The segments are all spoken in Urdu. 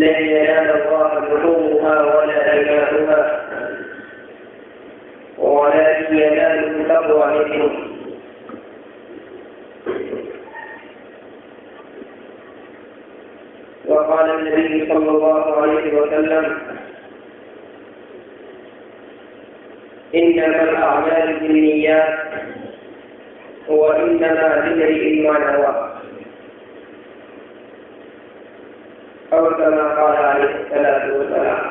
لن ينال الله لحومها ولا دماؤها ولكن يناله التقوى منكم. وقال النبي صلى الله عليه وسلم: إنما الأعمال بالنيات وإنما لامرئ ما نوى، أو كما قال عليه الصلاة والسلام.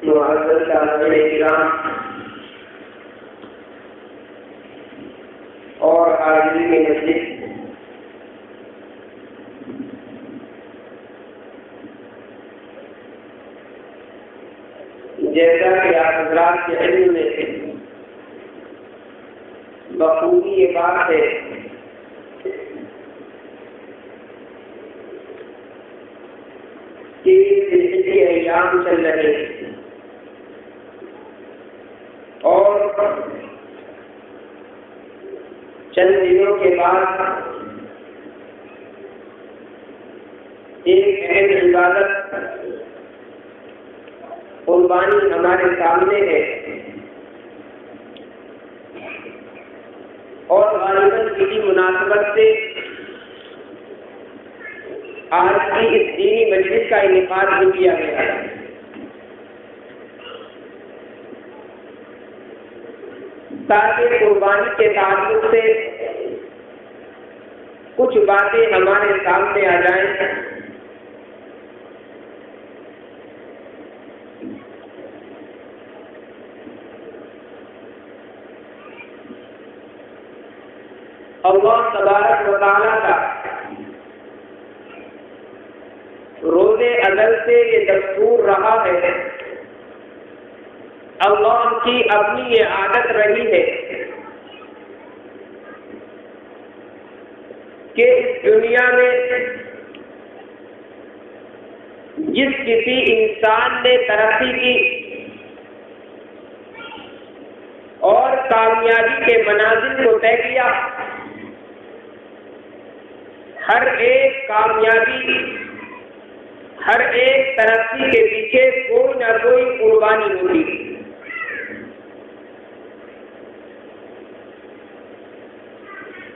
معزز سامعین کرام اور حاضرین مجلس، جیسا کہ آپ حضرات کے علم میں بخوبی یہ بات ہے کہ ذی ایام چل رہے ہیں اور چند دنوں کے بعد ایک اہم عبادت قربانی ہمارے سامنے ہے، اور غالباً کسی مناسبت سے آج کی اس دینی مجلس کا انعقاد بھی کیا گیا ہے۔ تاکہ قربانی کے تعلق سے کچھ باتیں ہمارے سامنے آ جائیں۔ اللہ تبارک و تعالیٰ کا روز ازل سے یہ دستور رہا ہے، اللہ کی اپنی یہ عادت رہی ہے کہ اس دنیا میں جس کسی انسان نے ترقی کی اور کامیابی کے منازل کو طے کیا، ہر ایک کامیابی، ہر ایک ترقی کے پیچھے کوئی نہ کوئی قربانی ہوتی۔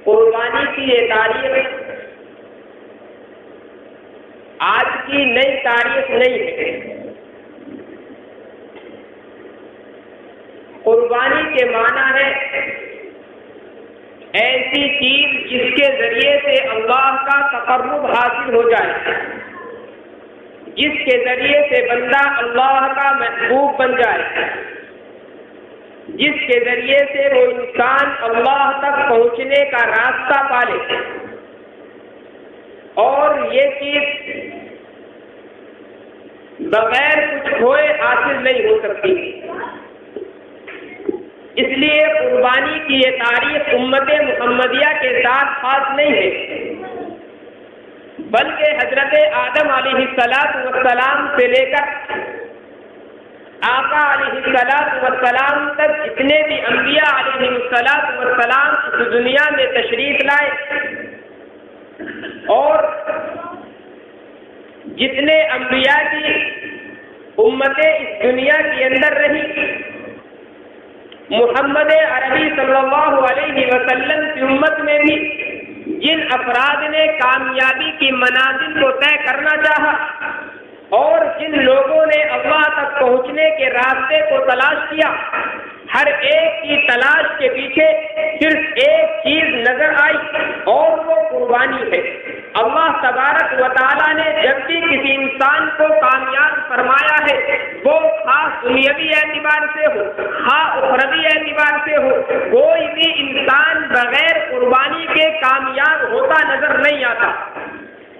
قربانی کی یہ تاریخ آج کی نئی تاریخ نہیں ہے۔ قربانی کے معنی ہے ایسی چیز جس کے ذریعے سے اللہ کا تقرب حاصل ہو جائے، جس کے ذریعے سے بندہ اللہ کا محبوب بن جائے، جس کے ذریعے سے وہ انسان اللہ تک پہنچنے کا راستہ پالے، اور یہ چیز بغیر کچھ کھوئے حاصل نہیں ہو سکتی۔ اس لیے قربانی کی یہ تاریخ امت محمدیہ کے ساتھ خاص نہیں ہے، بلکہ حضرت آدم علیہ السلام سے لے کر آقا علیہ السلام تک جتنے بھی انبیاء علیہ السلام اس دنیا میں تشریف لائے اور جتنے انبیاء کی امتیں اس دنیا کے اندر رہی، محمد عربی صلی اللہ علیہ وسلم کی امت میں بھی جن افراد نے کامیابی کی منازل کو طے کرنا چاہا اور جن لوگوں نے اللہ تک پہنچنے کے راستے کو تلاش کیا، ہر ایک کی تلاش کے پیچھے صرف ایک چیز نظر آئی اور وہ قربانی ہے۔ اللہ تبارک و تعالیٰ نے جب بھی کسی انسان کو کامیاب فرمایا ہے، وہ خاص دنیاوی اعتبار سے ہو، خاص اخروی اعتبار سے ہو، کوئی بھی انسان بغیر قربانی کے کامیاب ہوتا نظر نہیں آتا۔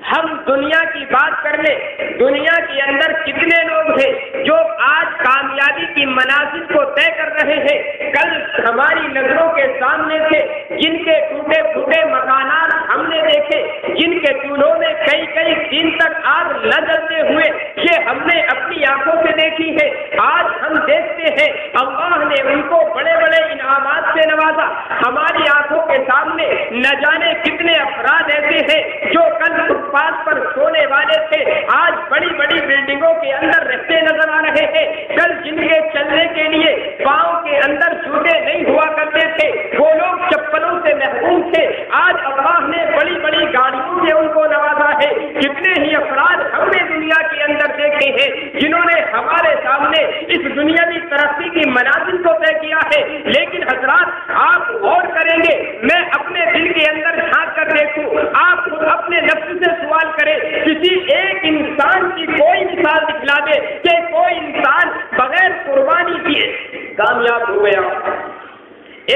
ہم دنیا کی بات کر لیں، دنیا کے اندر کتنے لوگ ہیں جو آج کامیابی کی منازل کو طے کر رہے ہیں، کل ہماری نظروں کے سامنے تھے، جن کے ٹوٹے پھوٹے مکانات ہم نے دیکھے، جن کے چولہوں میں کئی کئی دن تک آگ نہ جلتے ہوئے، یہ ہم نے اپنی آنکھوں سے دیکھی ہے۔ آج ہم دیکھتے ہیں اللہ نے ان کو بڑے بڑے انعامات سے نوازا، ہماری آنکھوں کے سامنے نہ جانے کتنے افراد ایسے ہیں جو کل فٹ پاتھ پر سونے والے تھے، آج بڑی بڑی بلڈنگوں کے اندر رہتے نظر آ رہے ہیں۔ کل جن کے چلنے کے لیے پاؤں کے اندر جوتے نہیں ہوا کرتے تھے، وہ لوگ چپلوں سے محروم تھے، آج اللہ نے بڑی بڑی گاڑیوں سے ان کو نوازا ہے۔ کتنے ہی افراد ہم نے دنیا کے اندر دیکھے ہیں جنہوں نے ہمارے سامنے اس دنیاوی ترقی کی منازل کو طے کیا ہے، لیکن حضرات آپ غور کریں گے، میں اپنے دل کے اندر جھانک کر دیکھوں، آپ خود اپنے نفس سے سوال کریں، کسی ایک انسان کی کوئی مثال دکھلا دے کہ کوئی انسان بغیر قربانی کیے کامیاب ہو گیا۔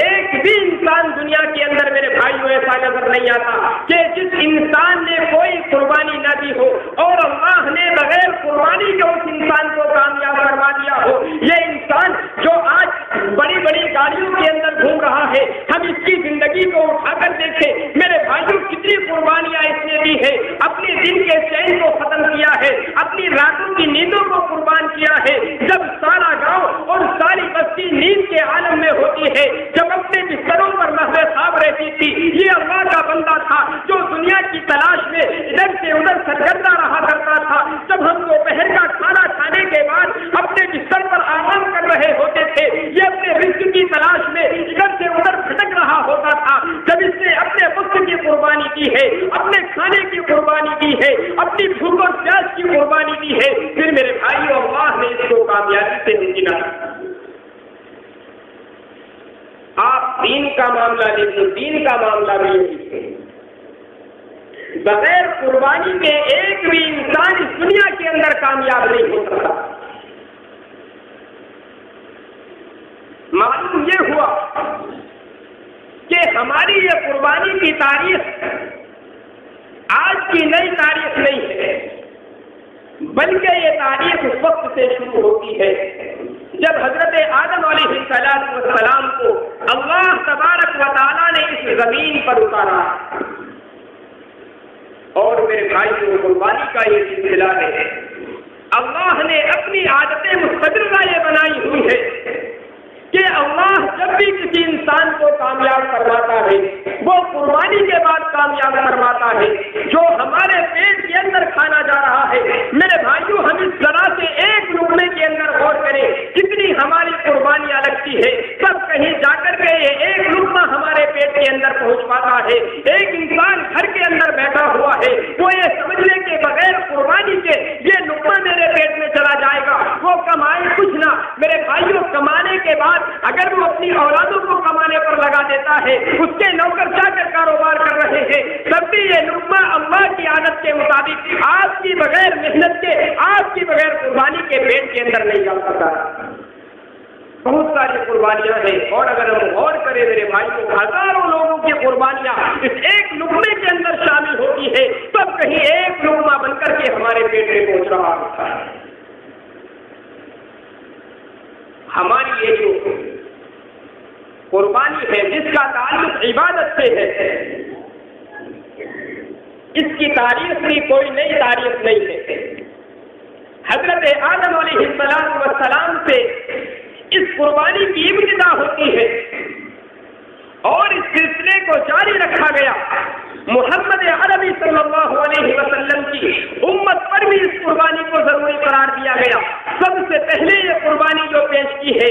ایک بھی انسان دنیا کے اندر میرے بھائیوں ایسا نظر نہیں آتا کہ جس انسان نے کوئی قربانی نہ دی ہو اور اللہ نے بغیر قربانی کے اس انسان کو کامیاب کروا دیا ہو۔ یہ انسان جو آج بڑی بڑی گاڑیوں کے اندر گھوم رہا ہے، ہم اس کی زندگی کو اٹھا کر دیکھیں میرے بھائیوں، کتنی قربانیاں اس نے دی ہے، اپنے دن کے چین کو ختم کیا ہے، اپنی راتوں کی نیندوں کو قربان کیا ہے۔ جب سارا گاؤں اور ساری بستی نیند کے عالم میں ہوتی ہے، جب اپنے بستروں پر محض خواب رہتی تھی، یہ اللہ کا بندہ تھا جو دنیا کی تلاش میں ادھر سے ادھر سرگردہ رہا کرتا تھا۔ جب ہم دوپہر کا کھانا کھانے کے بعد اپنے بستر پر آرام کر رہے ہوتے تھے، یہ اپنے رزق کی تلاش میں ادھر سے ادھر بھٹک رہا ہوتا تھا۔ جب اس نے اپنے وقت کی قربانی کی ہے، اپنے کھانے کی قربانی کی ہے، اپنی بھوک اور پیاس کی قربانی کی ہے، پھر میرے بھائیوں اللہ نے اس کو کامیابی سے نمٹا۔ آپ دین کا معاملہ دیکھیں، دین کا معاملہ بھی یہی ہے، بغیر قربانی کے ایک بھی انسان اس دنیا کے اندر کامیاب نہیں ہو سکتا۔ معلوم یہ ہوا کہ ہماری یہ قربانی کی تاریخ آج کی نئی تاریخ نہیں ہے، بلکہ یہ تاریخ اس وقت سے شروع ہوتی ہے جب حضرت آدم علیہ السلام کو اللہ تبارک و تعالیٰ نے اس زمین پر اتارا، اور میرے بھائیوں قربانی کا یہ سلسلہ ہے، اللہ نے اپنی عادت مستقرہ یہ بنائی ہوئی ہے کہ اللہ جب بھی کسی انسان کو کامیاب کرواتا ہے وہ قربانی کے بعد کامیاب کرواتا ہے۔ جو ہمارے پیٹ کے اندر کھانا جا رہا ہے میرے بھائیوں، ہم اس طرح سے ایک لقمے کے اندر غور کریں کتنی ہماری قربانیاں لگتی ہے، تب کہیں جا کر کے یہ ایک لقمہ ہمارے پیٹ کے اندر پہنچ پاتا ہے۔ ایک انسان گھر کے اندر بیٹھا ہوا ہے، وہ یہ سمجھنے کے بغیر قربانی کے یہ لقمہ میرے پیٹ میں چلا جائے گا، وہ کمائے کچھ نہ۔ میرے بھائیوں کمانے کے بعد اگر وہ اپنی اولادوں کو کمانے پر لگا دیتا ہے، اس کے نوکر جا کر کاروبار کر رہے ہیں، تب بھی یہ لقمہ اللہ کی عادت کے مطابق آپ کی بغیر محنت کے، آپ کی بغیر قربانی کے پیٹ کے اندر نہیں جا سکتا۔ بہت ساری قربانیاں ہیں، اور اگر ہم غور کریں میرے بھائی کو، ہزاروں لوگوں کی قربانیاں اس ایک لقمے کے اندر شامل ہوتی ہے، تب کہیں ایک لقمہ بن کر کے ہمارے پیٹ میں پہنچ رہا ہوتا ہے۔ ہماری یہ جو قربانی ہے جس کا تعلق عبادت سے ہے، اس کی تاریخ بھی کوئی نئی تاریخ نہیں ہے۔ حضرت آدم علیہ السلام سے اس قربانی کی ابتدا ہوتی ہے اور اس سلسلے کو جاری رکھا گیا۔ محمد عربی صلی اللہ علیہ وسلم کی امت پر بھی اس قربانی کو ضروری قرار دیا گیا۔ سب سے پہلے یہ قربانی جو پیش کی ہے،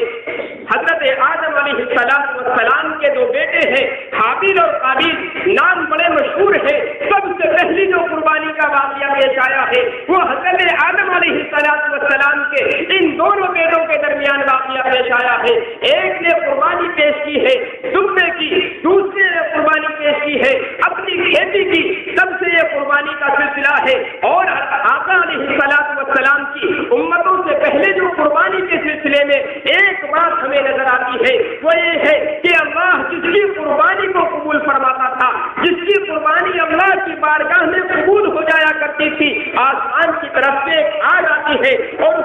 حضرت آدم علیہ السلام کے دو بیٹے ہیں حابیل اور قابیل، نام بڑے مشہور ہے۔ سب سے پہلی جو قربانی کا واقعہ پیش آیا ہے وہ حضرت آدم علیہ السلام کے ان دونوں بیٹوں کے درمیان واقعہ پیش آیا ہے۔ ایک نے قربانی پیش کی ہے دمبے کی، دوسرے نے قربانی پیش کی ہے اپنی کھیتی کی۔ تب سے یہ قربانی کا سلسلہ ہے، اور آقا علیہ السلام کی امتوں سے پہلے جو قربانی کے سلسلے میں ایک بات ہمیں نظر آتی ہے وہ یہ ہے کہ اللہ جس کی قربانی کو قبول فرماتا تھا، جس کی قربانی اللہ کی بارگاہ میں قبول ہو جایا کرتی تھی، آسمان کی طرف سے ایک آگ آتی ہے اور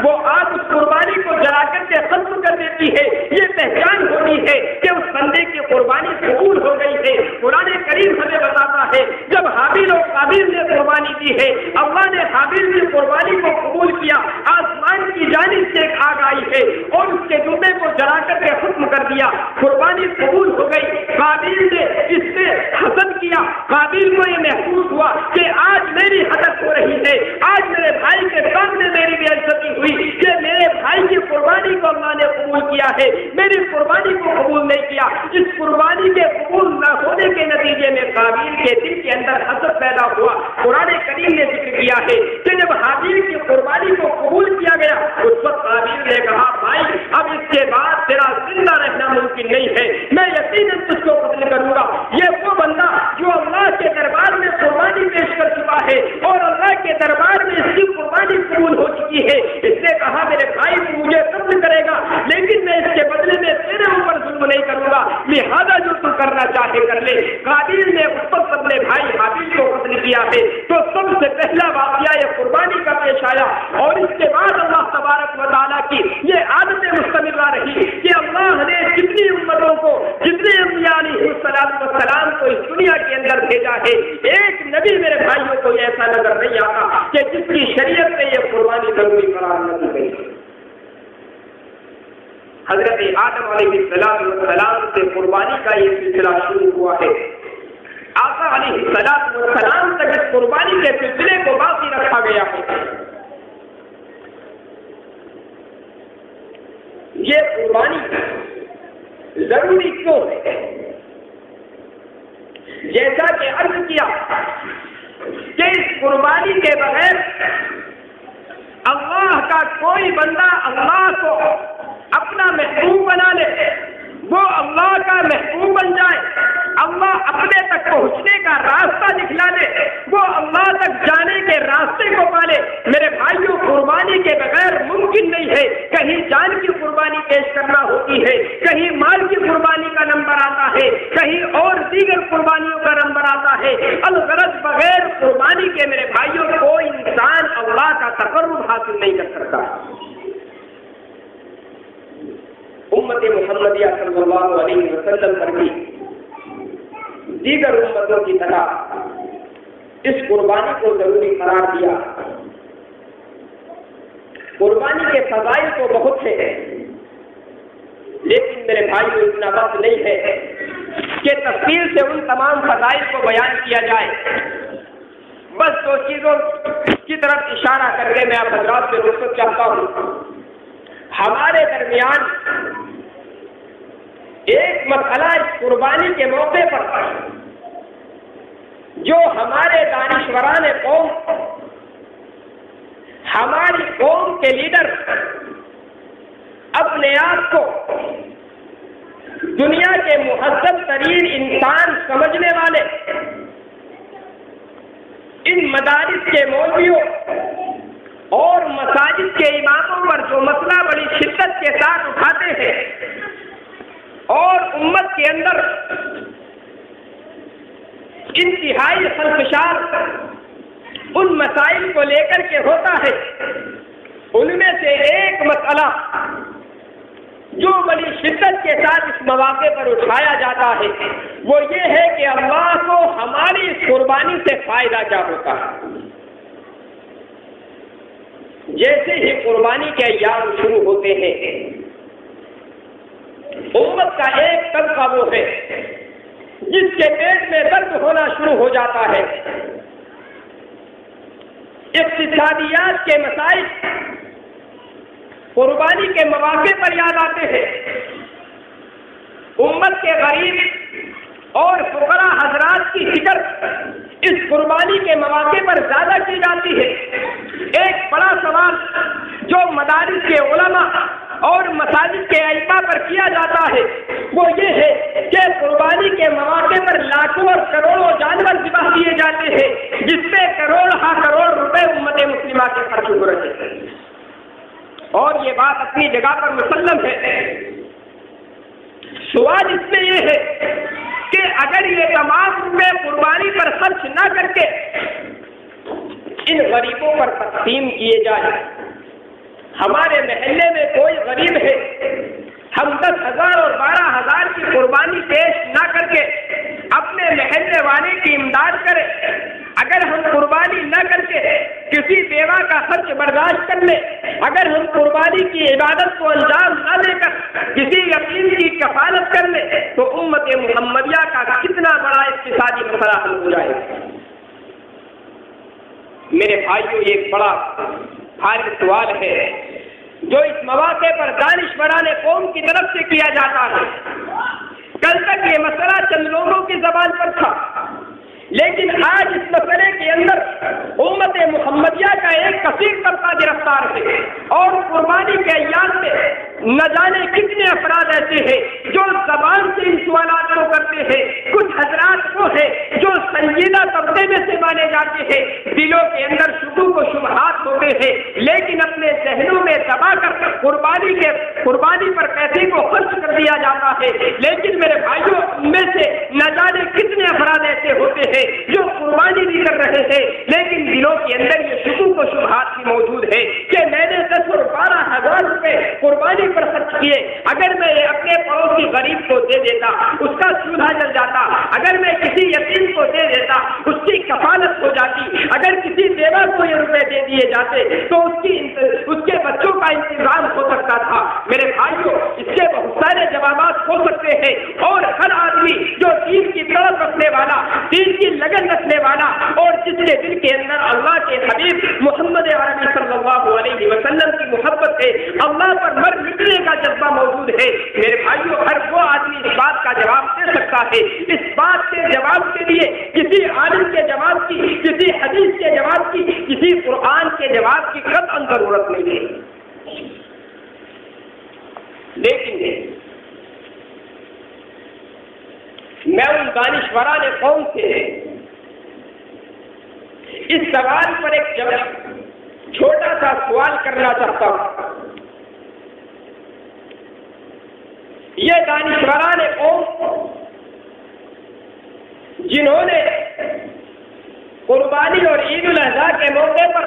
وہ آگ اس قربانی کو جلا کر کے ختم کر دیتی ہے۔ یہ پہچان ہوتی ہے کہ اس بندے کی قربانی قبول ہو گئی ہے۔ قرآن کریم ہمیں بتاتا ہے جب حابیل اور قابیل نے قربانی قربانی دی ہے. اللہ نے حابیل کی قربانی کو قبول کیا. آسمان کی جانب سے ایک آگ آئی ہے اور اس کے جوتے کو جلا کر کے ختم کر دیا. قربانی قبول ہو گئی. قابیل نے اس سے حسد کیا. قابیل کو یہ محسوس ہوا کہ آج میری حدت ہو رہی ہے, آج میرے بھائی کے سامنے میری بے عزتی ہوئی کہ میرے بھائی کی قربانی کو اللہ نے قبول کیا ہے, میری قربانی کو قبول نہیں کیا. اس قربانی کے قبول نہ ہونے کے نتیجے میں قابیل کے دل کے اندر حسد پیدا ہوا. قرآن کریم نے ذکر کیا ہے کہ جب حابیل کی قربانی کو قبول کیا گیا اس وقت قابیل نے کہا بھائی اب اس کے بعد تیرا زندہ رہنا ممکن نہیں ہے, میں یقیناً تجھ کو قتل کروں گا. یہ وہ بندہ جو اللہ کے دربار میں قربانی پیش کر چکا ہے اور اللہ کے دربار میں اس کی قربانی قبول ہو چکی ہے. اس نے کہا میرے بھائی تو مجھے قتل کرے گا لیکن میں اس کے بدلے میں تیرے اوپر ظلم نہیں کروں گا, لہذا جو تو کرنا چاہے کر لے. قابیل نے اس وقت اپنے بھائی حابیل کو قتل کیا ہے. تو سب سے پہلا واقعہ یہ قربانی کا پیش آیا اور اس کے بعد اللہ تبارک و تعالیٰ کی یہ عادت مستمرہ رہی کہ اللہ نے جتنی امتوں کو, جتنے انبیاء علیہ السلام کو اس دنیا کے اندر بھیجا ہے, ایک نبی میرے بھائیوں کو ایسا نظر نہیں آتا کہ جس کی شریعت میں یہ قربانی ضروری قرار نہ دی گئی. حضرت آدم علیہ السلام سے قربانی کا یہ سلسلہ شروع ہوا ہے. آقا علیہ السلام تک اس قربانی کے سلسلے کو باقی رکھا گیا ہے. یہ قربانی ضروری کیوں ہے؟ جیسا کہ عرض کیا کہ اس قربانی کے بغیر اللہ کا کوئی بندہ اللہ کو اپنا محبوب بنا لے, وہ اللہ کا محبوب بن جائے, اللہ اپنے تک پہنچنے کا راستہ دکھلا دے, وہ اللہ تک جانے کے راستے کو پالے. میرے بھائیوں قربانی کے بغیر ممکن نہیں ہے. کہیں جان کی قربانی پیش کرنا ہوتی ہے, کہیں مال کی قربانی کا نمبر آتا ہے, کہیں اور دیگر قربانیوں کا نمبر آتا ہے. الغرض بغیر قربانی کے میرے بھائیوں کوئی انسان اللہ کا تقرب حاصل نہیں کر سکتا. امت محمدیہ صلی اللہ علیہ وسلم پر بھی دیگر امتوں کی طرح اس قربانی کو ضروری قرار دیا. قربانی کے فضائل تو بہت ہیں لیکن میرے بھائیوں اتنا وقت نہیں ہے کہ تفصیل سے ان تمام فضائل کو بیان کیا جائے. بس دو چیزوں کی طرف اشارہ کر کے میں آپ حضرات سے رخصت چاہتا ہوں. ہمارے درمیان ایک مسئلہ اس قربانی کے موقع پر جو ہمارے دانشوران قوم, ہماری قوم کے لیڈر اپنے آپ کو دنیا کے مہذب ترین انسان سمجھنے والے ان مدارس کے مولویوں اور مساجد کے اماموں پر جو مسئلہ بڑی شدت کے ساتھ اٹھاتے ہیں اور امت کے اندر انتہائی خلفشار ان مسائل کو لے کر کے ہوتا ہے, ان میں سے ایک مسئلہ جو بڑی شدت کے ساتھ اس مواقع پر اٹھایا جاتا ہے وہ یہ ہے کہ اللہ کو ہماری اس قربانی سے فائدہ کیا ہوتا ہے. جیسے ہی قربانی کے ایام شروع ہوتے ہیں امت کا ایک طبقہ وہ ہے جس کے پیٹ میں درد ہونا شروع ہو جاتا ہے. اقتصادیات کے مسائل قربانی کے مواقع پر یاد آتے ہیں. امت کے غریب اور فقراء حضرات کی فکر اس قربانی کے مواقع پر زیادہ کی جاتی ہے. ایک بڑا سوال جو مدارس کے علماء اور مساجد کے ائمہ پر کیا جاتا ہے وہ یہ ہے کہ قربانی کے مواقع پر لاکھوں اور کروڑوں جانور ذبح کیے جاتے ہیں جس پہ کروڑ روپے امت مسلمہ کے خرچ ہو رہے ہیں. اور یہ بات اپنی جگہ پر مسلم ہے. سوال اس میں یہ ہے کہ اگر یہ تمام روپے قربانی پر خرچ نہ کر کے ان غریبوں پر تقسیم کیے جائے. ہمارے محلے میں کوئی غریب ہے, ہم 10,000 اور 12,000 کی قربانی پیش نہ کر کے اپنے محلے والے کی امداد کریں. اگر ہم قربانی جگہ کا خرچ برداشت کر لے، اگر ہم قربانی کی عبادت کو انجام نہ دے کر کسی یتیم کی کفالت کر لے تو امت محمدیہ کا کتنا بڑا اقتصادی مسئلہ حل ہو جائے گا۔ میرے بھائیوں، یہ ایک بڑا بھاری سوال ہے جو اس مواقع پر دانشوران قوم کی طرف سے کیا جاتا ہے۔ کل تک یہ مسئلہ چند لوگوں کی زبان پر تھا، لیکن آج اس مسئلے کے اندر امت محمدیہ کا ایک کثیر طبقہ گرفتار ہے، اور قربانی کے ایام میں نہ جانے کتنے افراد ایسے ہیں جو زبان سے ان سوالات کو کرتے ہیں۔ کچھ حضرات وہ ہیں جو سنجیدہ طبقے میں سے مانے جاتے ہیں، دلوں کے اندر شکوک و شبہات ہوتے ہیں، لیکن اپنے ذہنوں میں دبا کر قربانی پر پیسے کو خرچ کر دیا جاتا ہے۔ لیکن میرے بھائیوں، ان میں سے نہ جانے کتنے افراد ایسے ہوتے ہیں جو قربانی بھی کر رہے ہیں، لیکن دلوں کے اندر یہ شکوک و شبہات بھی موجود ہے کہ میں نے 10 اور 12 ہزار روپے قربانی پر خرچ کیے، اگر میں اپنے پڑوسی غریب کو دے دیتا اس کا چولہا جل جاتا، اگر میں کسی یتیم کو دے دیتا اس کی کفالت ہو جاتی، اگر کسی بیوہ کو یہ روپے دے دیے جاتے تو اس کے بچوں کا انتظام ہو سکتا تھا۔ میرے بھائیوں، اس کے بہت سارے جوابات ہو سکتے ہیں، اور ہر آدمی جو دین کی طرف رکھنے والا، دین کی لگن رکھنے والا، اور جس کے دل کے اندر اللہ کے حبیب محمد عربی صلی اللہ علیہ وسلم کی محبت ہے، اللہ پر مر مٹنے کا جذبہ موجود ہے، میرے بھائیوں، ہر وہ آدمی اس بات کا جواب دے سکتا ہے۔ اس بات کے جواب کے لیے کسی عالم کے جواب کی، کسی حدیث کے جواب کی، کسی قرآن کے جواب کی قطعاً ضرورت نہیں ہے۔ لیکن میں ان دانشوران قوم سے اس سوال پر ایک چھوٹا سا سوال کرنا چاہتا ہوں۔ یہ دانشوران قوم جنہوں نے قربانی اور عید الاضحیٰ کے موقع پر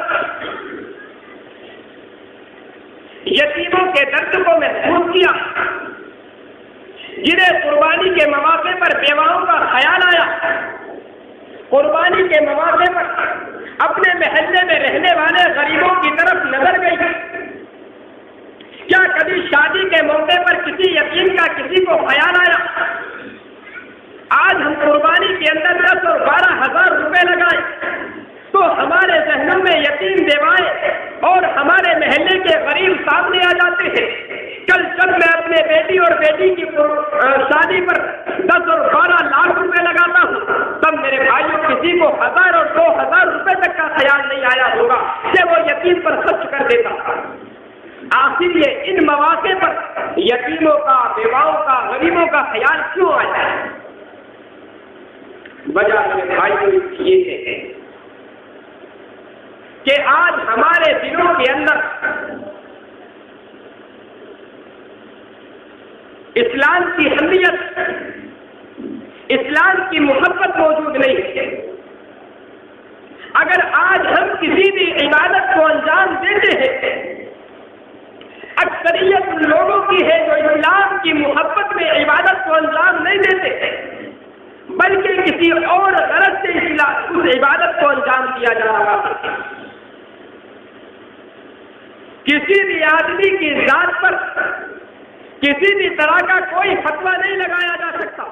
یتیموں کے درد کو محسوس کیا، جنہیں قربانی کے مواقع پر بیواؤں کا خیال آیا، قربانی کے مواقع پر اپنے محلے میں رہنے والے غریبوں کی طرف نظر گئی، کیا کبھی شادی کے موقع پر کسی یتیم کا کسی کو خیال آیا؟ آج ہم قربانی کے اندر 10 اور 12 ہزار روپے لگائے تو ہمارے ذہنوں میں یتیم بیوائیں اور ہمارے محلے کے غریب سامنے آ جاتے ہیں۔ کل جب میں اپنے بیٹی اور بیٹی کی شادی پر 10 اور 12 لاکھ روپے لگاتا ہوں، تب میرے بھائیوں کسی کو 1000 اور 2000 روپے تک کا خیال نہیں آیا ہوگا کہ وہ یتیم پر خرچ کر دیتا۔ آخر یہ ان مواقع پر یتیموں کا، بیواؤں کا، غریبوں کا خیال کیوں آیا ہے؟ وجہ میرے بھائیوں یہ ہے کہ آج ہمارے دلوں کے اندر اسلام کی اہمیت، اسلام کی محبت موجود نہیں ہے۔ اگر آج ہم کسی بھی عبادت کو انجام دیتے ہیں، اکثریت ان لوگوں کی ہے جو اسلام کی محبت میں عبادت کو انجام نہیں دیتے، بلکہ کسی اور غرض سے اس عبادت کو انجام دیا جا رہا ہے۔ کسی بھی آدمی کی ذات پر کسی بھی طرح کا کوئی فتویٰ نہیں لگایا جا سکتا،